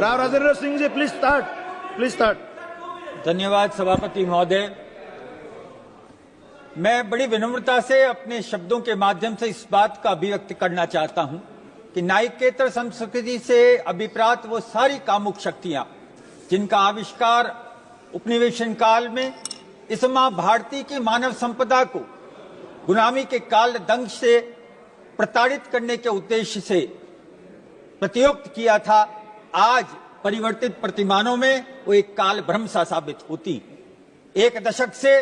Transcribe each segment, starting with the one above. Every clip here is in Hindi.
Rao Rajendra Singh ji, please start. धन्यवाद सभापति महोदय। मैं बड़ी विनम्रता से अपने शब्दों के माध्यम से इस बात का अभिव्यक्त करना चाहता हूं कि नायकेतर संस्कृति से अभिप्रात वो सारी कामुक शक्तियां जिनका आविष्कार उपनिवेशन काल में इस मां भारती की मानव संपदा को गुलामी के काल दंग से प्रताड़ित करने के उद्देश्य से प्रतियुक्त किया था, आज परिवर्तित प्रतिमानों में वो एक काल भ्रम सा साबित होती। एक दशक से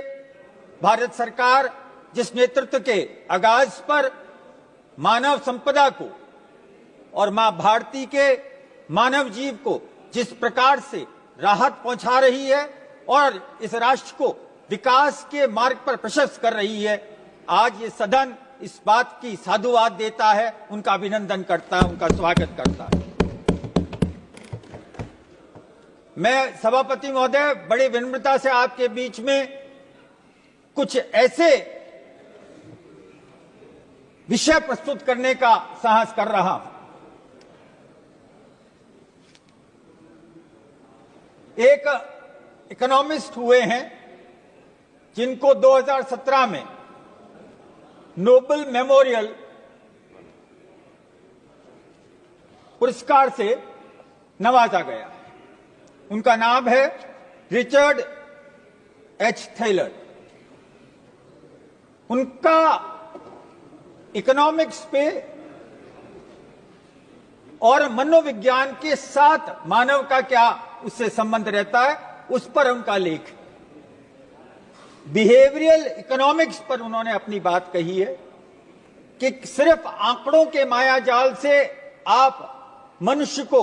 भारत सरकार जिस नेतृत्व के आगाज पर मानव संपदा को और मां भारती के मानव जीव को जिस प्रकार से राहत पहुंचा रही है और इस राष्ट्र को विकास के मार्ग पर प्रशस्त कर रही है, आज ये सदन इस बात की साधुवाद देता है, उनका अभिनंदन करता है, उनका स्वागत करता है। मैं सभापति महोदय बड़ी विनम्रता से आपके बीच में कुछ ऐसे विषय प्रस्तुत करने का साहस कर रहा हूं। एक इकोनॉमिस्ट हुए हैं जिनको 2017 में नोबेल मेमोरियल पुरस्कार से नवाजा गया। उनका नाम है रिचर्ड एच थैलर। उनका इकोनॉमिक्स पे और मनोविज्ञान के साथ मानव का क्या उससे संबंध रहता है, उस पर उनका लेख। बिहेवियरल इकोनॉमिक्स पर उन्होंने अपनी बात कही है कि सिर्फ आंकड़ों के मायाजाल से आप मनुष्य को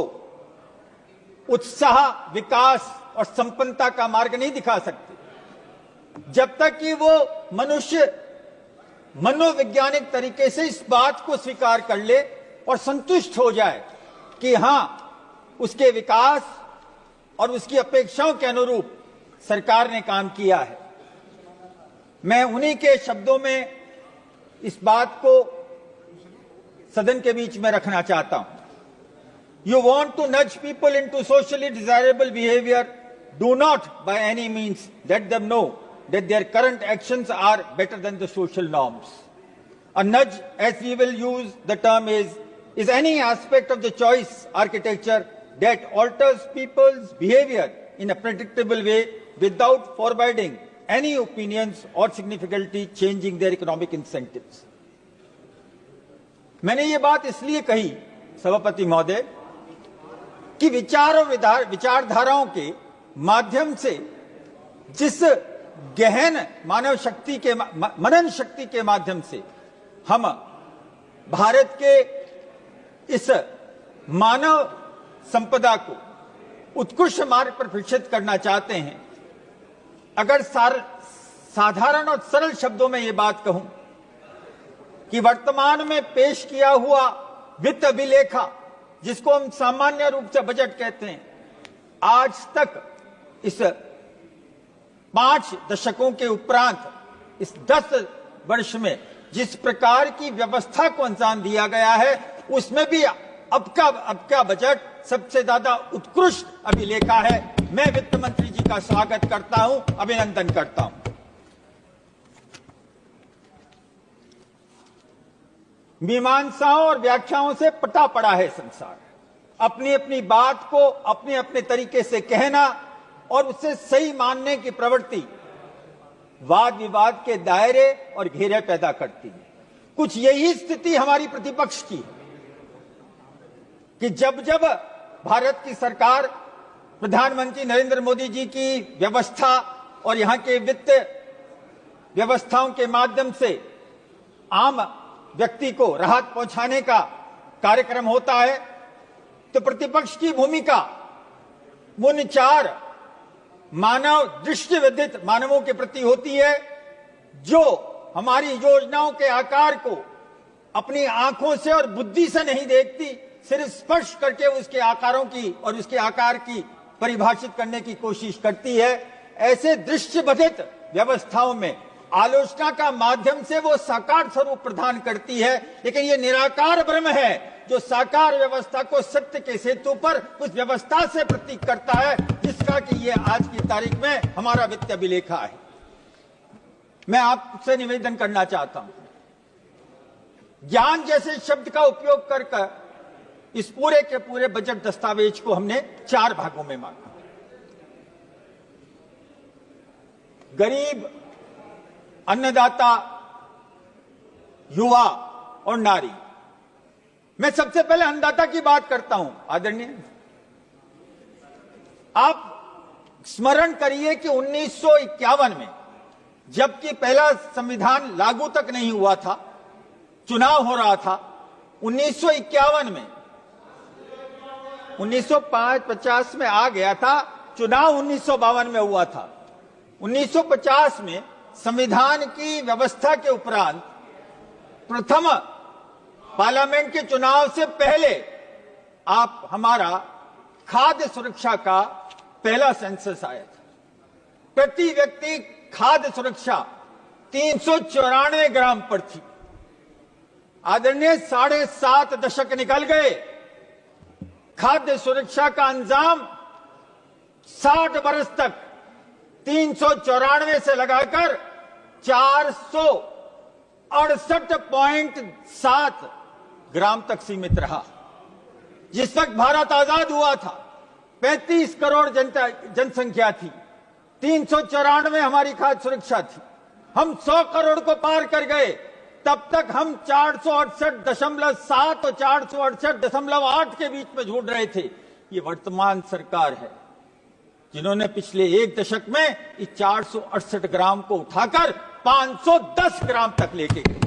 उत्साह, विकास और संपन्नता का मार्ग नहीं दिखा सकते जब तक कि वो मनुष्य मनोवैज्ञानिक तरीके से इस बात को स्वीकार कर ले और संतुष्ट हो जाए कि हां, उसके विकास और उसकी अपेक्षाओं के अनुरूप सरकार ने काम किया है। मैं उन्हीं के शब्दों में इस बात को सदन के बीच में रखना चाहता हूं। You want to nudge people into socially desirable behavior, do not by any means let them know that their current actions are better than the social norms. A nudge, as we will use the term, is any aspect of the choice architecture that alters people's behavior in a predictable way without forbidding any opinions or significantly changing their economic incentives. मैंने ये बात इसलिए कही सभापति महोदय कि विचार और विचारधाराओं के माध्यम से जिस गहन मानव शक्ति के मनन शक्ति के माध्यम से हम भारत के इस मानव संपदा को उत्कृष्ट मार्ग पर प्रशिक्षित करना चाहते हैं, अगर साधारण और सरल शब्दों में ये बात कहूं कि वर्तमान में पेश किया हुआ वित्त अभिलेखा, जिसको हम सामान्य रूप से बजट कहते हैं, आज तक इस 5 दशकों के उपरांत इस 10 वर्ष में जिस प्रकार की व्यवस्था को अंजाम दिया गया है, उसमें भी अब का बजट सबसे ज्यादा उत्कृष्ट अभिलेखा है। मैं वित्त मंत्री जी का स्वागत करता हूं, अभिनंदन करता हूं। मीमांसाओं और व्याख्याओं से पटा पड़ा है संसार। अपनी अपनी बात को अपने अपने तरीके से कहना और उसे सही मानने की प्रवृत्ति वाद विवाद के दायरे और घेरे पैदा करती है। कुछ यही स्थिति हमारी प्रतिपक्ष की कि जब जब भारत की सरकार प्रधानमंत्री नरेंद्र मोदी जी की व्यवस्था और यहां के वित्त व्यवस्थाओं के माध्यम से आम व्यक्ति को राहत पहुंचाने का कार्यक्रम होता है, तो प्रतिपक्ष की भूमिका उन 4 मानव दृष्टि विदित मानवों के प्रति होती है जो हमारी योजनाओं के आकार को अपनी आंखों से और बुद्धि से नहीं देखती, सिर्फ स्पर्श करके उसके आकारों की और उसके आकार की परिभाषित करने की कोशिश करती है। ऐसे दृश्यबद्ध व्यवस्थाओं में आलोचना का माध्यम से वो साकार स्वरूप प्रदान करती है, लेकिन ये निराकार ब्रह्म है जो साकार व्यवस्था को सत्य के सेतु पर उस व्यवस्था से प्रतीक करता है जिसका कि ये आज की तारीख में हमारा वित्त अभिलेखा है। मैं आपसे निवेदन करना चाहता हूं, ज्ञान जैसे शब्द का उपयोग कर इस पूरे के पूरे बजट दस्तावेज को हमने 4 भागों में मांगा। गरीब, अन्नदाता, युवा और नारी। मैं सबसे पहले अन्नदाता की बात करता हूं। आदरणीय, आप स्मरण करिए कि 1951 में, जबकि पहला संविधान लागू तक नहीं हुआ था, चुनाव हो रहा था, 1951 में 1950 में आ गया था, चुनाव 1952 में हुआ था। 1950 में संविधान की व्यवस्था के उपरांत प्रथम पार्लियामेंट के चुनाव से पहले आप हमारा खाद्य सुरक्षा का पहला सेंसस आया था। प्रति व्यक्ति खाद्य सुरक्षा 394 ग्राम पर थी। आदरणीय, 7.5 दशक निकल गए, खाद्य सुरक्षा का अंजाम 60 वर्ष तक 394 से लगाकर 468.7 ग्राम तक सीमित रहा। जिस वक्त भारत आजाद हुआ था 35 करोड़ जनसंख्या थी, 394 हमारी खाद्य सुरक्षा थी। हम 100 करोड़ को पार कर गए, तब तक हम 468.7 और 468.8 के बीच में झूठ रहे थे। ये वर्तमान सरकार है जिन्होंने पिछले 1 दशक में इस 468 ग्राम को उठाकर 510 ग्राम तक लेके गए।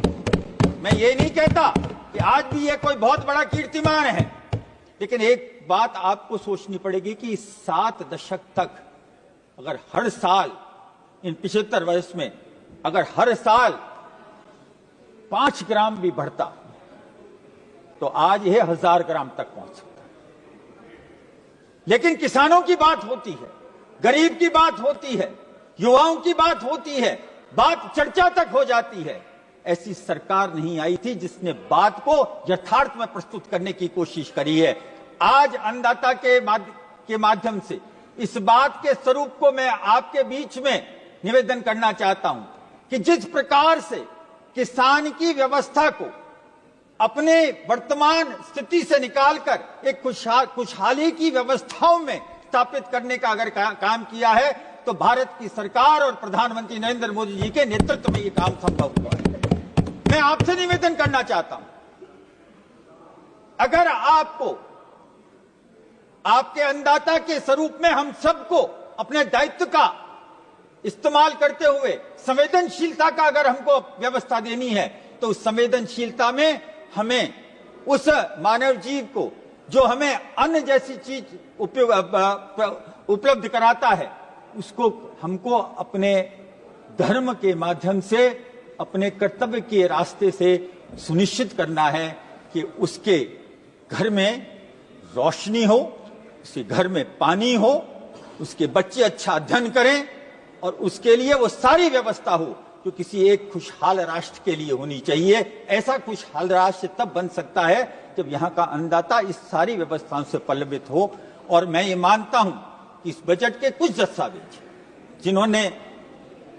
मैं ये नहीं कहता कि आज भी ये कोई बहुत बड़ा कीर्तिमान है, लेकिन एक बात आपको सोचनी पड़ेगी कि 7 दशक तक अगर हर साल इन 75 वर्ष में अगर हर साल 5 ग्राम भी बढ़ता तो आज यह 1000 ग्राम तक पहुंच सकता। लेकिन किसानों की बात होती है, गरीब की बात होती है, युवाओं की बात होती है, बात चर्चा तक हो जाती है। ऐसी सरकार नहीं आई थी जिसने बात को यथार्थ में प्रस्तुत करने की कोशिश करी है। आज अन्नदाता के माध्यम से इस बात के स्वरूप को मैं आपके बीच में निवेदन करना चाहता हूं कि जिस प्रकार से किसान की व्यवस्था को अपने वर्तमान स्थिति से निकालकर एक खुशहाली की व्यवस्थाओं में स्थापित करने का अगर काम किया है तो भारत की सरकार और प्रधानमंत्री नरेंद्र मोदी जी के नेतृत्व में यह काम संभव हुआ है। मैं आपसे निवेदन करना चाहता हूं, अगर आपको आपके अन्नदाता के स्वरूप में हम सबको अपने दायित्व का इस्तेमाल करते हुए संवेदनशीलता का अगर हमको व्यवस्था देनी है तो उस संवेदनशीलता में हमें उस मानव जीव को जो हमें अन्न जैसी चीज उपलब्ध कराता है उसको हमको अपने धर्म के माध्यम से, अपने कर्तव्य के रास्ते से सुनिश्चित करना है कि उसके घर में रोशनी हो, उसके घर में पानी हो, उसके बच्चे अच्छा अध्ययन करें और उसके लिए वो सारी व्यवस्था हो जो किसी एक खुशहाल राष्ट्र के लिए होनी चाहिए। ऐसा खुशहाल राष्ट्र तब बन सकता है जब यहाँ का अन्नदाता इस सारी व्यवस्थाओं से पल्लवित हो। और मैं ये मानता हूं कि इस बजट के कुछ दस्तावेज जिन्होंने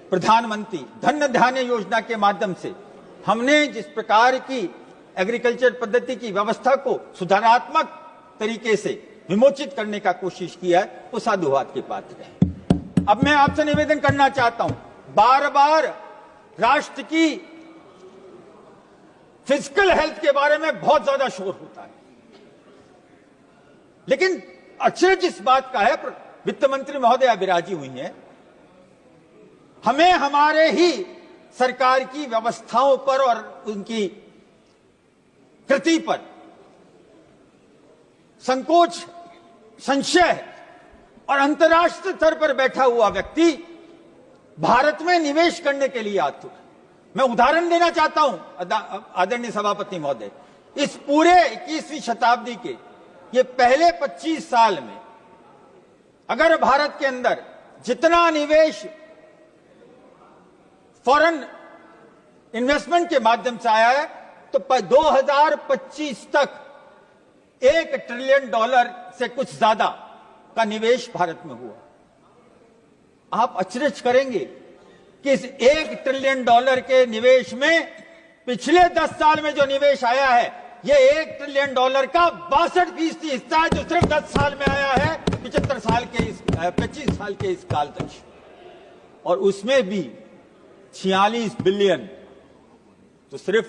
प्रधानमंत्री धन धान्य योजना के माध्यम से हमने जिस प्रकार की एग्रीकल्चर पद्धति की व्यवस्था को सुधारात्मक तरीके से विमोचित करने का कोशिश किया है वो साधुवाद के पात्र है। अब मैं आपसे निवेदन करना चाहता हूं, बार बार राष्ट्र की फिजिकल हेल्थ के बारे में बहुत ज्यादा शोर होता है, लेकिन अचरज इस बात का है, वित्त मंत्री महोदया विराजी हुई हैं, हमें हमारे ही सरकार की व्यवस्थाओं पर और उनकी कृति पर संकोच, संशय है और अंतर्राष्ट्रीय स्तर पर बैठा हुआ व्यक्ति भारत में निवेश करने के लिए आतुर है। मैं उदाहरण देना चाहता हूं आदरणीय सभापति महोदय, इस पूरे 21वीं शताब्दी के ये पहले 25 साल में अगर भारत के अंदर जितना निवेश फॉरेन इन्वेस्टमेंट के माध्यम से आया है, तो 2025 तक $1 ट्रिलियन से कुछ ज्यादा का निवेश भारत में हुआ। आप अचरज करेंगे कि इस $1 ट्रिलियन के निवेश में पिछले 10 साल में जो निवेश आया है, ये $1 ट्रिलियन का 62% हिस्सा है, जो सिर्फ 10 साल में आया है 25 साल के इस काल तक, और उसमें भी 46 बिलियन तो सिर्फ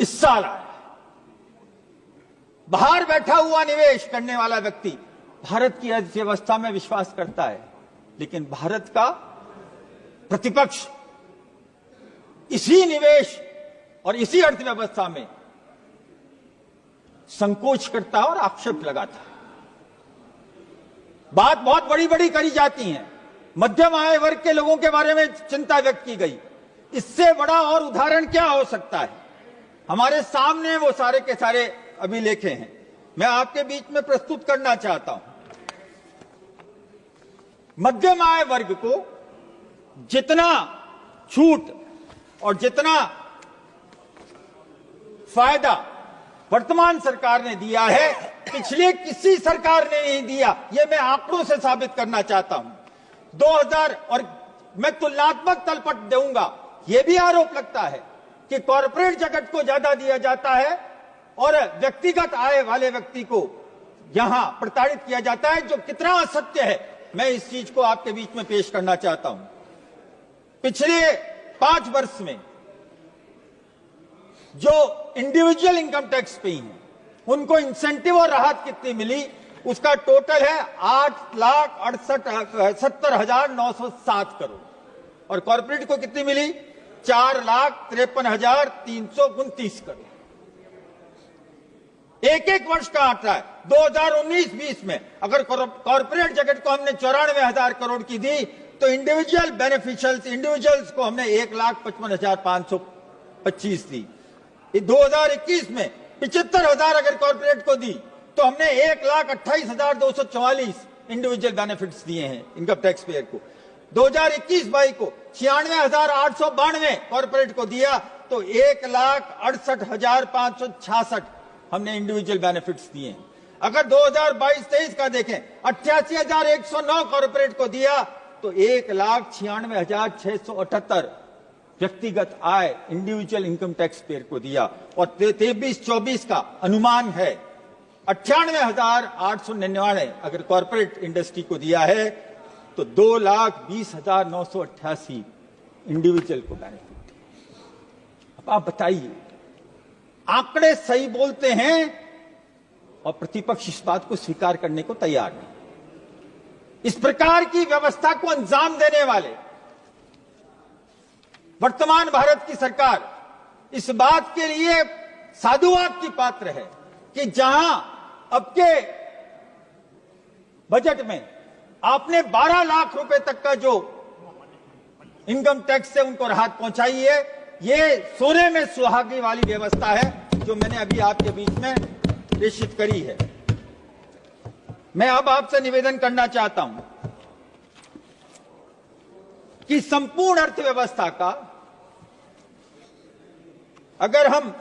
इस साल आया। बाहर बैठा हुआ निवेश करने वाला व्यक्ति भारत की अर्थव्यवस्था में विश्वास करता है, लेकिन भारत का प्रतिपक्ष इसी निवेश और इसी अर्थव्यवस्था में संकोच करता है और आक्षेप लगाता है। बात बहुत बड़ी बड़ी करी जाती है, मध्यम आय वर्ग के लोगों के बारे में चिंता व्यक्त की गई। इससे बड़ा और उदाहरण क्या हो सकता है? हमारे सामने वो सारे के सारे अभिलेख हैं, मैं आपके बीच में प्रस्तुत करना चाहता हूं। मध्यम आय वर्ग को जितना छूट और जितना फायदा वर्तमान सरकार ने दिया है, पिछले किसी सरकार ने नहीं दिया। यह मैं आंकड़ों से साबित करना चाहता हूं। 2000 और मैं तुलनात्मक तल पर दूंगा। यह भी आरोप लगता है कि कॉरपोरेट जगत को ज्यादा दिया जाता है और व्यक्तिगत आय वाले व्यक्ति को यहां प्रताड़ित किया जाता है, जो कितना असत्य है मैं इस चीज को आपके बीच में पेश करना चाहता हूं। पिछले 5 वर्ष में जो इंडिविजुअल इनकम टैक्स पे हैं, उनको इंसेंटिव और राहत कितनी मिली, उसका टोटल है 8,70,907 करोड़, और कॉर्पोरेट को कितनी मिली 4,53,329 करोड़। एक एक वर्ष का आंकड़ा है। 2019-20 में अगर कॉर्पोरेट जगत को हमने 94,000 करोड़ की दी, तो इंडिविजुअल इंडिविजुअल्स को हमने 1,55,525 दी। 2021 में 75,000 अगर कॉर्पोरेट को दी, तो हमने 1,28,244 इंडिविजुअल बेनिफिट्स दिए हैं इनकम टैक्स पेयर को। 2021-22 को 96,892 कॉर्पोरेट को दिया, तो 1,68,566 हमने इंडिविजुअल बेनिफिट्स दिए हैं। अगर 2022-23 का देखें, 88,109 कॉर्पोरेट को दिया, तो 1,96,678 व्यक्तिगत आय इंडिविजुअल इनकम टैक्स पेयर को दिया, और 23-24 का अनुमान है 98,899 अगर कॉर्पोरेट इंडस्ट्री को दिया है, तो 2,20,988 इंडिविजुअल को बेनिफिट। अब आप बताइए, आंकड़े सही बोलते हैं और प्रतिपक्ष इस बात को स्वीकार करने को तैयार नहीं। इस प्रकार की व्यवस्था को अंजाम देने वाले वर्तमान भारत की सरकार इस बात के लिए साधुवाद की पात्र है कि जहां अब के बजट में आपने 12 लाख रुपए तक का जो इनकम टैक्स से उनको राहत पहुंचाई है, ये सोने में सुहागी वाली व्यवस्था है जो मैंने अभी आपके बीच में प्रेषित करी है। मैं अब आपसे निवेदन करना चाहता हूं कि संपूर्ण अर्थव्यवस्था का अगर हम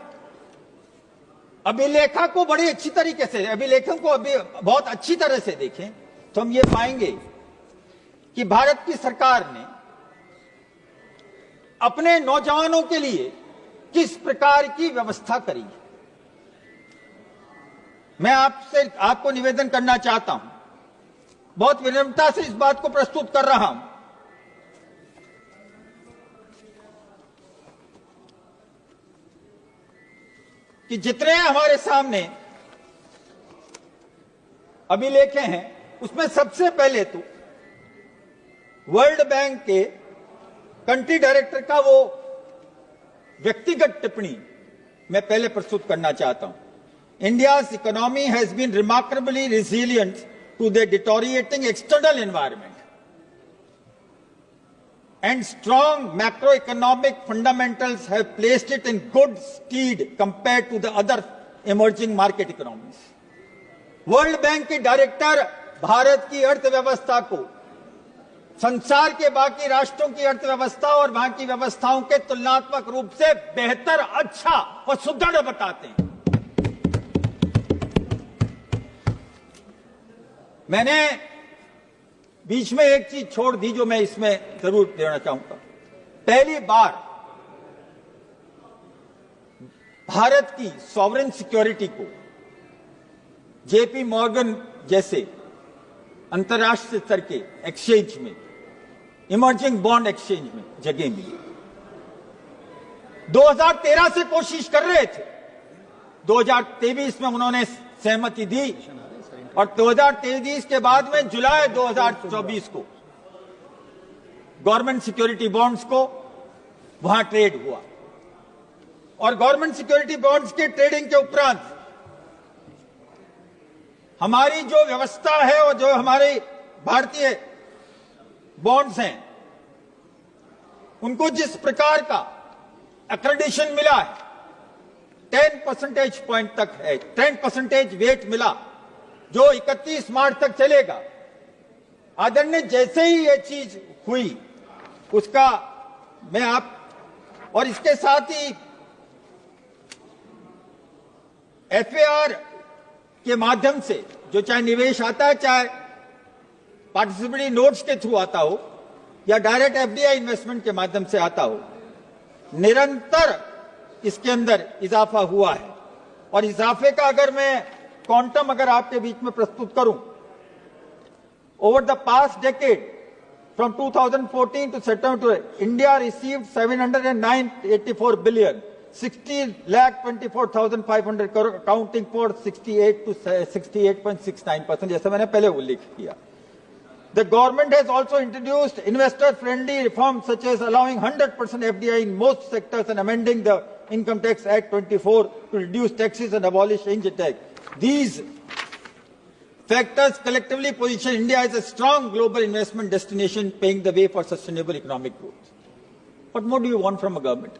अभिलेखा को बड़ी अच्छी तरीके से, अभिलेखों को अभी बहुत अच्छी तरह से देखें, तो हम ये पाएंगे कि भारत की सरकार ने अपने नौजवानों के लिए किस प्रकार की व्यवस्था करी है। मैं आपको निवेदन करना चाहता हूं, बहुत विनम्रता से इस बात को प्रस्तुत कर रहा हूं कि जितने हमारे सामने अभिलेख हैं, उसमें सबसे पहले तो वर्ल्ड बैंक के कंट्री डायरेक्टर का वो व्यक्तिगत टिप्पणी मैं पहले प्रस्तुत करना चाहता हूं। India's economy has been remarkably resilient to the deteriorating external environment, and strong macroeconomic fundamentals have placed it in good stead compared to the other emerging market economies. World bank के डायरेक्टर भारत की अर्थव्यवस्था को संसार के बाकी राष्ट्रों की अर्थव्यवस्था और वहां की व्यवस्थाओं के तुलनात्मक रूप से बेहतर, अच्छा और सुदृढ़ बताते हैं। मैंने बीच में एक चीज छोड़ दी जो मैं इसमें जरूर देना चाहूंगा। पहली बार भारत की सॉवरेन सिक्योरिटी को जेपी मॉर्गन जैसे अंतर्राष्ट्रीय स्तर के एक्सचेंज में, इमर्जिंग बॉन्ड एक्सचेंज में जगह मिली। 2013 से कोशिश कर रहे थे, 2023 में उन्होंने सहमति दी और 2023 के बाद में जुलाई 2024 को गवर्नमेंट सिक्योरिटी बॉन्ड्स को वहां ट्रेड हुआ और गवर्नमेंट सिक्योरिटी बॉन्ड्स के ट्रेडिंग के उपरांत हमारी जो व्यवस्था है और जो हमारे भारतीय बॉन्ड्स हैं उनको जिस प्रकार का एक्रेडिशन मिला है 10 परसेंटेज पॉइंट तक है, 10% वेट मिला जो 31 मार्च तक चलेगा। आदरणीय जैसे ही ये चीज हुई उसका मैं आप और इसके साथ ही एफएआर के माध्यम से जो चाहे निवेश आता है, चाहे पार्टिसिपेटरी नोट्स के थ्रू आता हो या डायरेक्ट एफडीआई इन्वेस्टमेंट के माध्यम से आता हो, निरंतर इसके अंदर इजाफा हुआ है। और इजाफे का अगर मैं क्वांटम अगर आपके बीच में प्रस्तुत करूं, over the past decade from 2014 to September, India received 784 billion, 60,24,500 crore, accounting for 68 to 68.69%, जैसा मैंने पहले उल्लेख किया। The government has also introduced investor-friendly reforms such as allowing 100% FDI in most sectors and amending the Income Tax Act 24 to reduce taxes and abolish income tax. These factors collectively position India as a strong global investment destination, paving the way for sustainable economic growth. What more do you want from a government?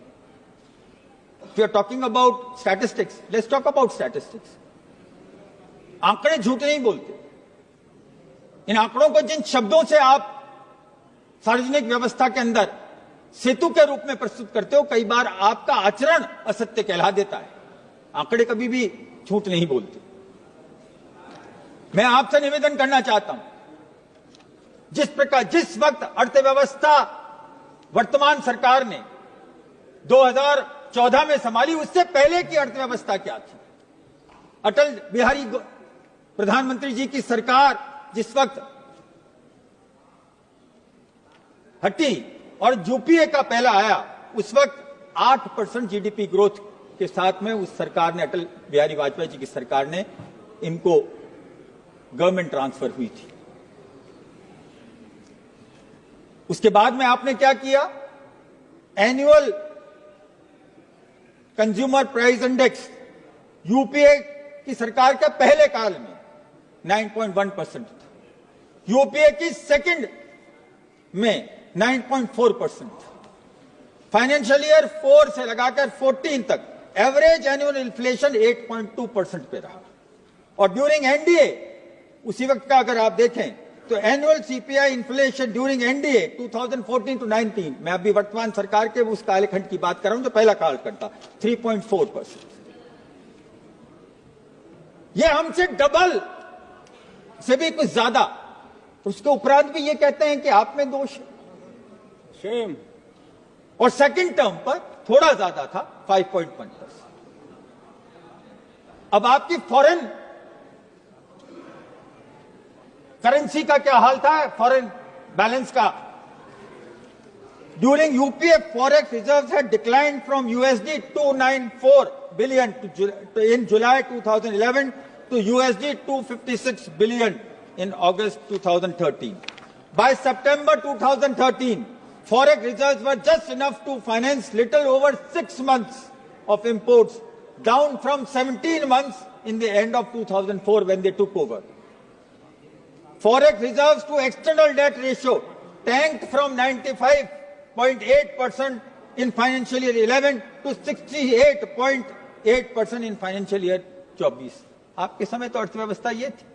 If you are talking about statistics, let's talk about statistics. आंकड़े झूठ नहीं बोलते। इन आंकड़ों को जिन शब्दों से आप सार्वजनिक व्यवस्था के अंदर सेतु के रूप में प्रस्तुत करते हो, कई बार आपका आचरण असत्य कहला देता है। आंकड़े कभी भी झूठ नहीं बोलते। मैं आपसे निवेदन करना चाहता हूं, जिस वक्त अर्थव्यवस्था वर्तमान सरकार ने 2014 में संभाली, उससे पहले की अर्थव्यवस्था क्या थी? अटल बिहारी प्रधानमंत्री जी की सरकार जिस वक्त हटी और यूपीए का पहला आया, उस वक्त 8% जीडीपी ग्रोथ के साथ में उस सरकार ने, अटल बिहारी वाजपेयी जी की सरकार ने, इनको गवर्नमेंट ट्रांसफर हुई थी। उसके बाद में आपने क्या किया? Annual consumer price index UPA की सरकार के पहले काल में 9.1% था, यूपीए की सेकंड में 9.4%, फाइनेंशियल ईयर 4 से लगाकर 14 तक एवरेज एनुअल इन्फ्लेशन 8.2% पे रहा। और ड्यूरिंग एनडीए उसी वक्त का अगर आप देखें तो annual CPI inflation during NDA 2014 to 19, मैं अभी वर्तमान सरकार के उस कालखंड की बात कर रहा हूं जो पहला कालखंड था, 3.4%। ये हमसे डबल से भी कुछ ज्यादा। उसके उपरांत भी ये कहते हैं कि आप में दोष है। शेम। और सेकंड टर्म पर थोड़ा ज्यादा था, 5.1%। अब आपकी फॉरेन करेंसी का क्या हाल था? फॉरेन बैलेंस का during UPA forex reserves had declined from USD 294 billion in July 2011 to USD 256 billion in August 2013. By September 2013, forex reserves were just enough to finance little over 6 months of imports, down from 17 months in the end of 2004 when they took over. Forex reserves to external debt ratio tanked from 95.8% in financial year 11 to 68.8% in financial year 24. आपके समय तो अर्थव्यवस्था ये थी।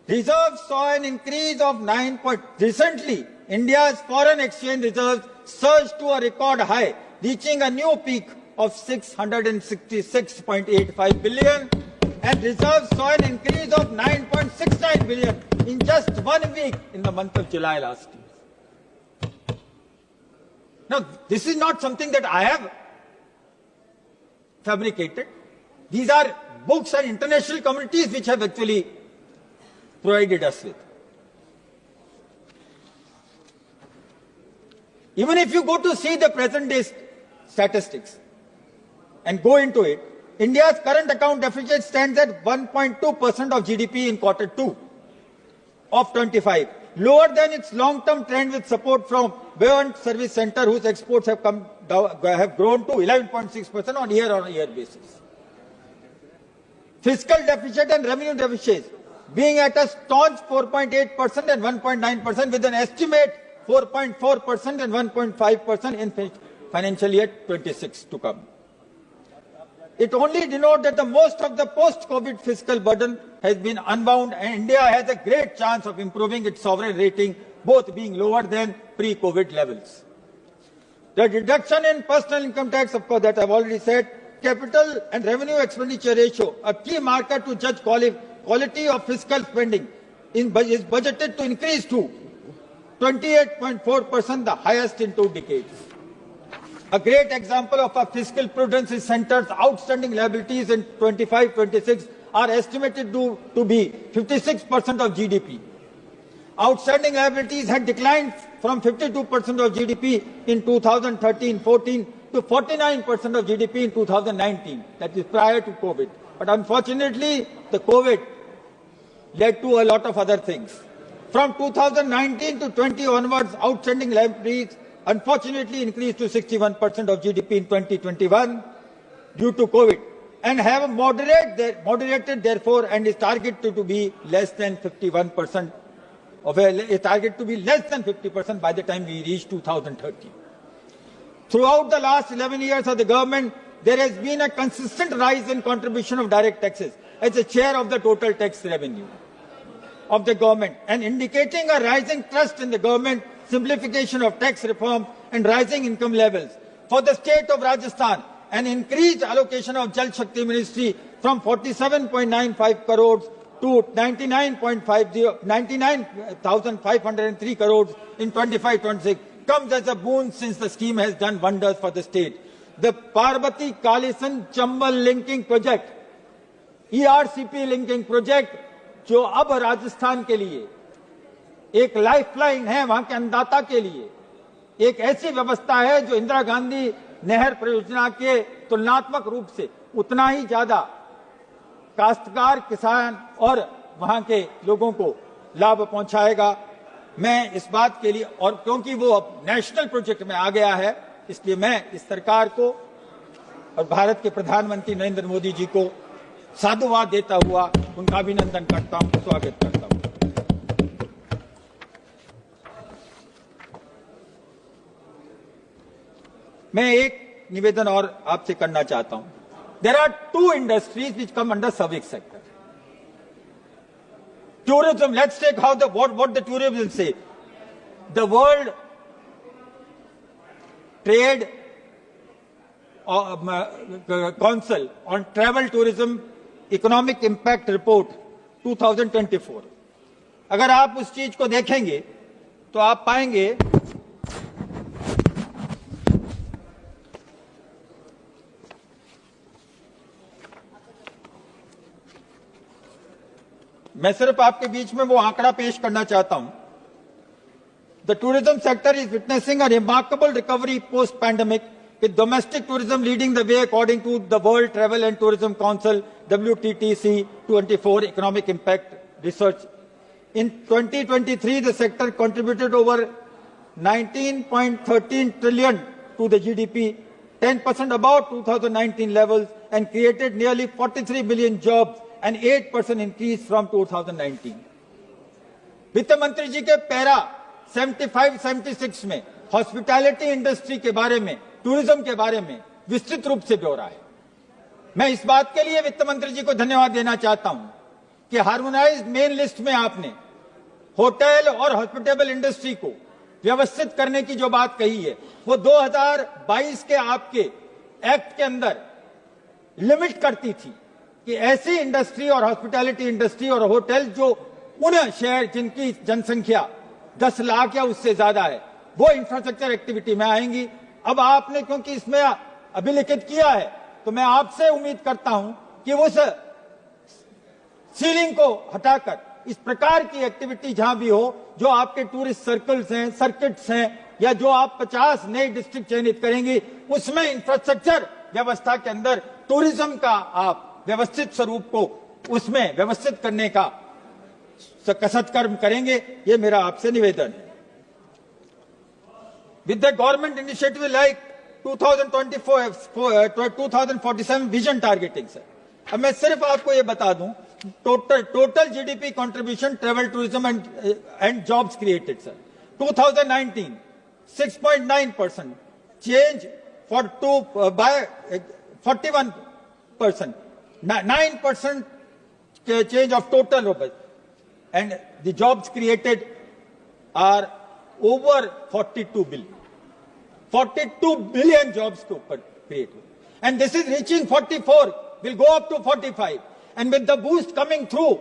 Reserves saw an increase of 9 point. Recently, India's foreign exchange reserves surged to a record high, reaching a new peak of 666.85 billion, and reserves saw an increase of 9.69 billion in just 1 week in the month of July last year. Now, this is not something that I have fabricated. These are books and international communities which have actually provided us with. Even if you go to see the present day statistics and go into it, India's current account deficit stands at 1.2% of GDP in Q2 of 25, lower than its long-term trend with support from buoyant service sector, whose exports have grown to 11.6% on year-on-year basis. Fiscal deficit and revenue deficit being at a staunch 4.8% and 1.9%, with an estimate 4.4% and 1.5% in financial year 26 to come. It only denotes that the most of the post-COVID fiscal burden has been unwound, and India has a great chance of improving its sovereign rating, both being lower than pre-COVID levels. The reduction in personal income tax, of course, that I've already said, capital and revenue expenditure ratio, a key marker to judge quality of fiscal spending, is budgeted to increase to 28.4%, the highest in 2 decades. A great example of a fiscal prudence is Centre's outstanding liabilities in 25-26 are estimated to be 56% of GDP. Outstanding liabilities had declined from 52% of GDP in 2013-14 to 49% of GDP in 2019, that is prior to COVID. But unfortunately, the COVID led to a lot of other things. From 2019 to 20 onwards, outstanding liabilities unfortunately increased to 61% of GDP in 2021 due to COVID, and have moderated therefore, and is targeted to be less than 51%, is targeted to be less than 50% by the time we reach 2030. Throughout the last 11 years of the government, there has been a consistent rise in contribution of direct taxes as a share of the total tax revenue of the government, and indicating a rising trust in the government, simplification of tax reform and rising income levels. For the state of Rajasthan, an increased allocation of Jal Shakti Ministry from 47.95 crores to 99,503 crores in 25-26 comes as a boon, since the scheme has done wonders for the state. The Parbati Kalisan Chambal linking project, ERCP linking project, जो अब राजस्थान के लिए एक लाइफलाइन है, वहां के अन्नदाता के लिए एक ऐसी व्यवस्था है जो इंदिरा गांधी नहर परियोजना के तुलनात्मक रूप से उतना ही ज्यादा काश्तकार, किसान और वहां के लोगों को लाभ पहुंचाएगा। मैं इस बात के लिए, और क्योंकि वो अब नेशनल प्रोजेक्ट में आ गया है, इसलिए मैं इस सरकार को और भारत के प्रधानमंत्री नरेंद्र मोदी जी को साधुवाद देता हुआ उनका अभिनंदन करता हूं, स्वागत करता हूं। मैं एक निवेदन और आपसे करना चाहता हूं। There are 2 industries which come under service sector. Tourism, let's take how what the tourism say. The World Trade Council on Travel Tourism Economic Impact Report 2024. अगर आप उस चीज को देखेंगे तो आप पाएंगे मैं सिर्फ आपके बीच में वो आंकड़ा पेश करना चाहता हूं। The tourism sector is witnessing a remarkable recovery post-pandemic, with domestic tourism leading the way according to the World Travel and Tourism Council WTTC 24 Economic Impact Research. In 2023, the sector contributed over 19.13 trillion to the GDP, 10% above 2019 levels, and created nearly 43 million jobs, an 8% increase from 2019. वित्त मंत्री जी के पैरा 75-76 में हॉस्पिटैलिटी इंडस्ट्री के बारे में, टूरिज्म के बारे में विस्तृत रूप से ब्यौरा है। मैं इस बात के लिए वित्त मंत्री जी को धन्यवाद देना चाहता हूं कि हार्मोनाइज्ड मेन लिस्ट में आपने होटल और हॉस्पिटेबल इंडस्ट्री को व्यवस्थित करने की जो बात कही है, वो 2022 के आपके एक्ट के अंदर लिमिट करती थी कि ऐसी इंडस्ट्री और हॉस्पिटैलिटी इंडस्ट्री और होटल जो उन शहर जिनकी जनसंख्या 10 लाख या उससे ज्यादा है, वो इंफ्रास्ट्रक्चर एक्टिविटी में आएंगी। अब आपने क्योंकि इसमें अभिलिखित किया है, तो मैं आपसे उम्मीद करता हूं कि उस सीलिंग को हटाकर इस प्रकार की एक्टिविटी जहां भी हो, जो आपके टूरिस्ट सर्कल्स हैं, सर्किट्स हैं, या जो आप 50 नए डिस्ट्रिक्ट चयनित करेंगे, उसमें इंफ्रास्ट्रक्चर व्यवस्था के अंदर टूरिज्म का आप व्यवस्थित स्वरूप को उसमें व्यवस्थित करने का कसरत कर्म करेंगे। ये मेरा आपसे निवेदन है। With the government initiative like 2047 vision targeting sir, अब मैं सिर्फ आपको ये बता दूं, total GDP contribution travel tourism and jobs created sir 2019 6.9%, change for by 41%, 9% change of total robust, and the jobs created are over 42 billion. 42 billion jobs to create, and this is reaching 44, will go up to 45, and with the boost coming through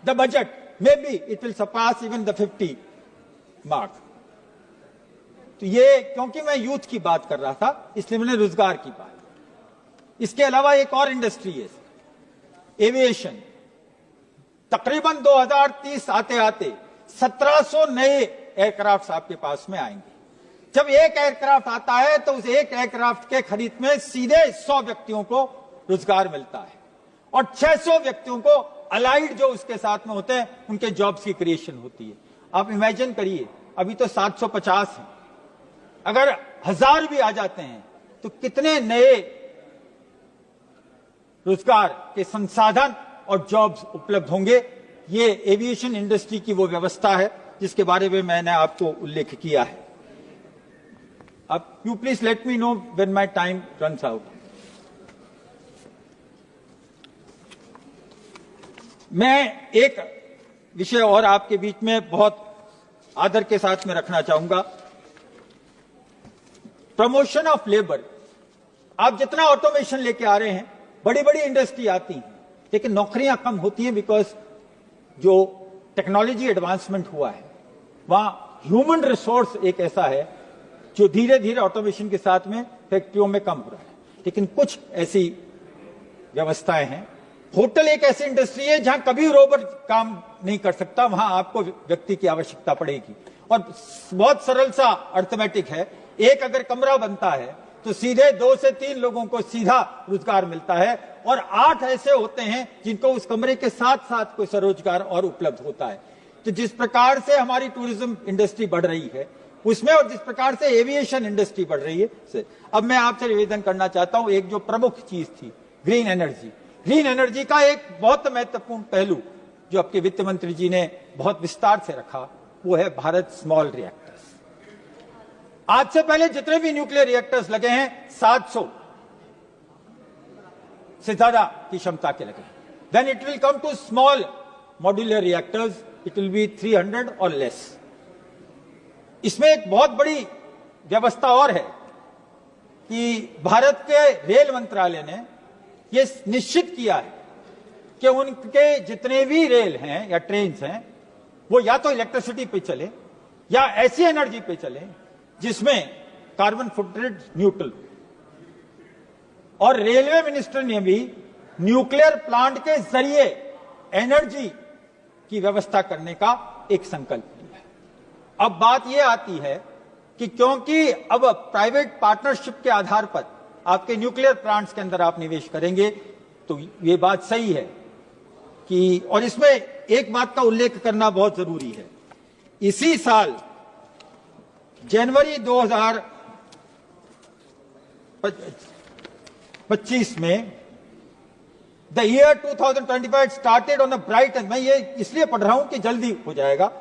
the budget, maybe it will surpass even the 50 mark. तो ये क्योंकि मैं यूथ की बात कर रहा था, इसलिए मैंने रोजगार की बात। इसके अलावा एक और इंडस्ट्री है एविएशन। तकरीबन 2030 आते आते 1700 नए एयरक्राफ्ट आपके पास में आएंगे। जब एक एयरक्राफ्ट आता है तो उस एक एयरक्राफ्ट के खरीद में सीधे 100 व्यक्तियों को रोजगार मिलता है, और 600 व्यक्तियों को अलाइड जो उसके साथ में होते हैं उनके जॉब्स की क्रिएशन होती है। आप इमेजिन करिए, अभी तो 750 हैं, अगर 1000 भी आ जाते हैं तो कितने नए रोजगार के संसाधन और जॉब्स उपलब्ध होंगे। ये एविएशन इंडस्ट्री की वो व्यवस्था है जिसके बारे में मैंने आपको उल्लेख किया है। अब you please let me know when my time runs out. मैं एक विषय और आपके बीच में बहुत आदर के साथ में रखना चाहूंगा, प्रमोशन ऑफ लेबर। आप जितना ऑटोमेशन लेके आ रहे हैं, बड़ी बड़ी इंडस्ट्री आती हैं, लेकिन नौकरियां कम होती हैं, बिकॉज जो टेक्नोलॉजी एडवांसमेंट हुआ है वहां ह्यूमन रिसोर्स एक ऐसा है जो धीरे धीरे ऑटोमेशन के साथ में फैक्ट्रियों में कम हो रहा है। लेकिन कुछ ऐसी व्यवस्थाएं हैं। होटल एक ऐसी इंडस्ट्री है जहां कभी रोबोट काम नहीं कर सकता, वहां आपको व्यक्ति की आवश्यकता पड़ेगी, और बहुत सरल सा अर्थमेटिक है। एक अगर कमरा बनता है तो सीधे 2 से 3 लोगों को सीधा रोजगार मिलता है, और 8 ऐसे होते हैं जिनको उस कमरे के साथ साथ कोई स्वरोजगार और उपलब्ध होता है। तो जिस प्रकार से हमारी टूरिज्म इंडस्ट्री बढ़ रही है उसमें, और जिस प्रकार से एविएशन इंडस्ट्री बढ़ रही है, अब मैं आपसे निवेदन करना चाहता हूं, एक जो प्रमुख चीज थी ग्रीन एनर्जी। ग्रीन एनर्जी का एक बहुत महत्वपूर्ण पहलू जो आपके वित्त मंत्री जी ने बहुत विस्तार से रखा, वो है भारत स्मॉल रिएक्टर्स। आज से पहले जितने भी न्यूक्लियर रिएक्टर्स लगे हैं 700 से ज्यादा की क्षमता के लगे। Then it will come to small modular reactors, it will be 300 और लेस। इसमें एक बहुत बड़ी व्यवस्था और है कि भारत के रेल मंत्रालय ने यह निश्चित किया है कि उनके जितने भी रेल हैं या ट्रेन्स हैं वो या तो इलेक्ट्रिसिटी पे चले या ऐसी एनर्जी पे चले जिसमें कार्बन फुटप्रिंट न्यूट्रल। और रेलवे मिनिस्टर ने भी न्यूक्लियर प्लांट के जरिए एनर्जी की व्यवस्था करने का एक संकल्प लिया है। अब बात यह आती है कि क्योंकि अब प्राइवेट पार्टनरशिप के आधार पर आपके न्यूक्लियर प्लांट्स के अंदर आप निवेश करेंगे, तो ये बात सही है कि, और इसमें एक बात का उल्लेख करना बहुत जरूरी है, इसी साल जनवरी 2025 में the year 2025 started on a bright, मैं ये इसलिए पढ़ रहा हूं कि जल्दी हो जाएगा,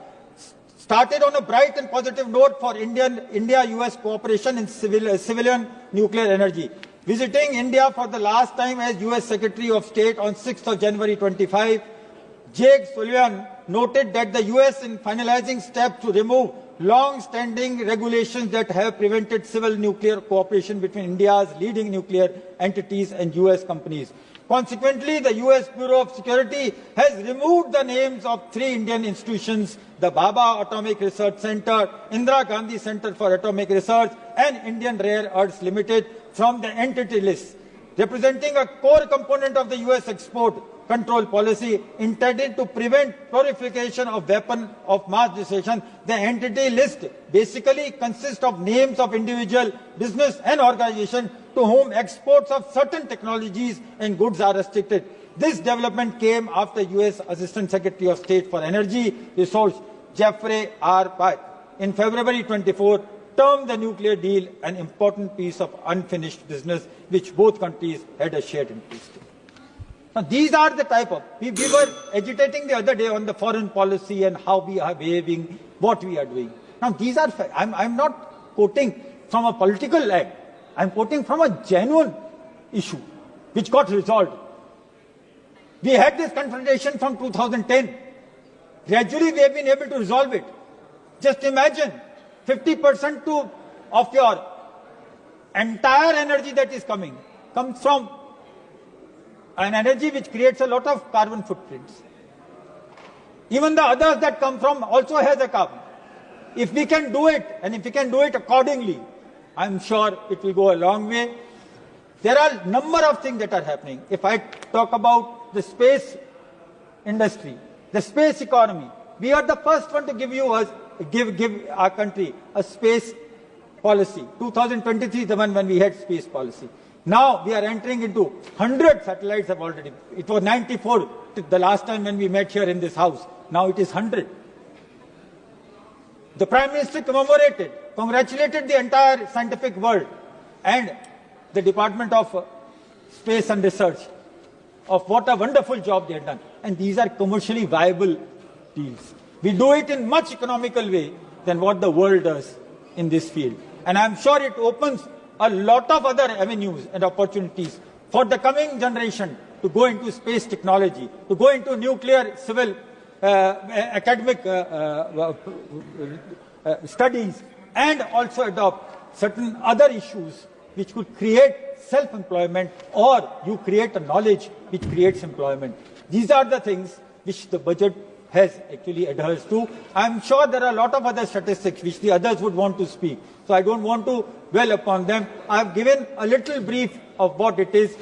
started on a bright and positive note for India-US cooperation in civilian nuclear energy. Visiting India for the last time as US Secretary of State on 6th of January 25, Jake Sullivan noted that the US in finalizing steps to remove long-standing regulations that have prevented civil nuclear cooperation between India's leading nuclear entities and US companies. Consequently, the US Bureau of Security has removed the names of 3 Indian institutions, the Bhabha Atomic Research Center, Indira Gandhi Center for Atomic Research, and Indian Rare Earths Limited from the entity list, representing a core component of the US export control policy intended to prevent proliferation of weapons of mass destruction. The entity list basically consists of names of individual business and organizations to whom exports of certain technologies and goods are restricted. This development came after US Assistant Secretary of State for Energy Resource Jeffrey R. Pye in February 24 termed the nuclear deal an important piece of unfinished business which both countries had a shared interest in. Now, these are the type of, we were agitating the other day on the foreign policy and how we are behaving, what we are doing. Now, these are, I'm not quoting from a political act. I'm quoting from a genuine issue which got resolved. We had this confrontation from 2010. Gradually, we have been able to resolve it. Just imagine 50% of your entire energy that is coming comes from an energy which creates a lot of carbon footprints. Even the others that come from also has a carbon. If we can do it, and if we can do it accordingly, I'm sure it will go a long way. There are a number of things that are happening. If I talk about the space industry, the space economy, we are the first one to give our country a space policy. 2023 is the one when we had space policy. Now we are entering into 100 satellites have already. It was 94 the last time when we met here in this house. Now it is 100. The Prime Minister congratulated the entire scientific world and the Department of Space and Research of what a wonderful job they have done. And these are commercially viable deals. We do it in much economical way than what the world does in this field. And I'm sure it opens a lot of other avenues and opportunities for the coming generation to go into space technology, to go into nuclear civil academic studies, and also adopt certain other issues which could create self-employment, or you create a knowledge which creates employment. These are the things which the budget has actually adheres to. I'm sure there are a lot of other statistics which the others would want to speak. So I don't want to dwell upon them. I've given a little brief of what it is.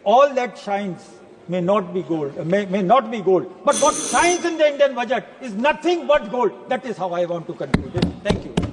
All that shines may not be gold, may not be gold. But what shines in the Indian budget is nothing but gold. That is how I want to conclude it. Thank you.